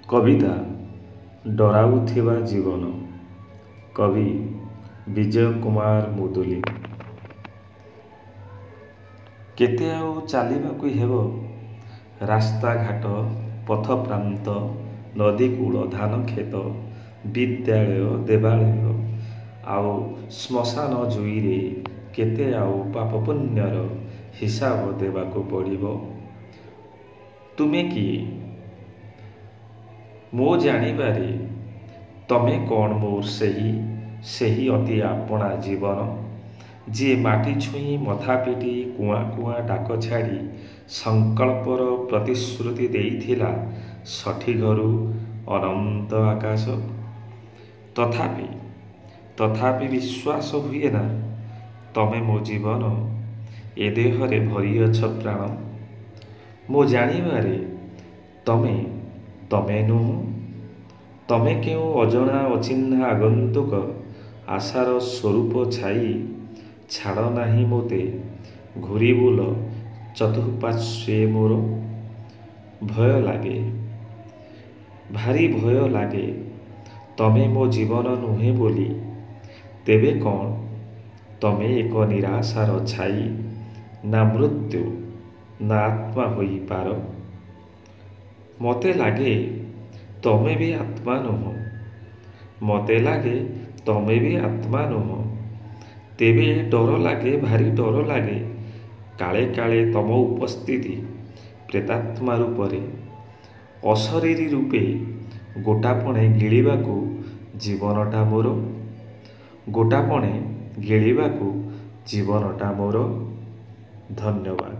କବିତା ଡରାଉଥିବା ଜୀବନ। କବି ବିଜୟ କୁମାର ମୁଦୁଲି। କେତେ ଆଉ ଚାଲିବାକୁ ହେବ ରାସ୍ତାଘାଟ ପଥପ୍ରାନ୍ତ ନଦୀକୂଳ ଧାନକ୍ଷେତ ବିଦ୍ୟାଳୟ ଦେବାଳୟ ଆଉ ଶ୍ମଶାନ ଜୁଇରେ କେତେ ଆଉ ପାପ ପୁଣ୍ୟର ହିସାବ ଦେବାକୁ ପଡ଼ିବ। ତୁମେ କିଏ? ମୋ ଜାଣିବାରେ ତମେ କ'ଣ ମୋର ସେହି ଅତି ଆପଣା ଜୀବନ, ଯିଏ ମାଟି ଛୁଇଁ ମଥା ପିଟି କୁଆଁ କୁଆଁ ଡାକ ଛାଡ଼ି ସଂକଳ୍ପର ପ୍ରତିଶ୍ରୁତି ଦେଇଥିଲା ଷଠିଘରୁ ଅନନ୍ତ ଆକାଶ। ତଥାପି ବିଶ୍ୱାସ ହୁଏନା ତମେ ମୋ ଜୀବନ, ଏ ଦେହରେ ଭରିଅଛ ପ୍ରାଣ। ମୋ ଜାଣିବାରେ ତମେ ନୁହଁ। ତମେ କେଉଁ ଅଜଣା ଅଚିହ୍ନା ଆଗନ୍ତୁକ, ଆଶାର ସ୍ୱରୂପ ଛାଇ। ଛାଡ଼ ନାହିଁ ମୋତେ, ଘୂରିବୁଲ ଚତୁଃପାର୍ଶ୍ୱେ ମୋର। ଭୟ ଲାଗେ, ଭାରି ଭୟ ଲାଗେ, ତମେ ମୋ ଜୀବନ ନୁହେଁ ବୋଲି। ତେବେ କ'ଣ ତମେ ଏକ ନିରାଶାର ଛାଇ? ନା ମୃତ୍ୟୁ ନା ଆତ୍ମା ହୋଇପାର? ମତେ ଲାଗେ ତମେ ବି ଆତ୍ମା ନୁହଁ। ମତେ ଲାଗେ ତମେ ବି ଆତ୍ମା ନୁହଁ। ତେବେ ଡର ଲାଗେ, ଭାରି ଡର ଲାଗେ, କାଳେ କାଳେ ତମ ଉପସ୍ଥିତି ପ୍ରେତାତ୍ମା ରୂପରେ ଅଶରୀରୀ ରୂପେ ଗୋଟାପଣେ ଗିଳିବାକୁ ଜୀବନଟା ମୋର। ଗୋଟାପଣେ ଗିଳିବାକୁ ଜୀବନଟା ମୋର। ଧନ୍ୟବାଦ।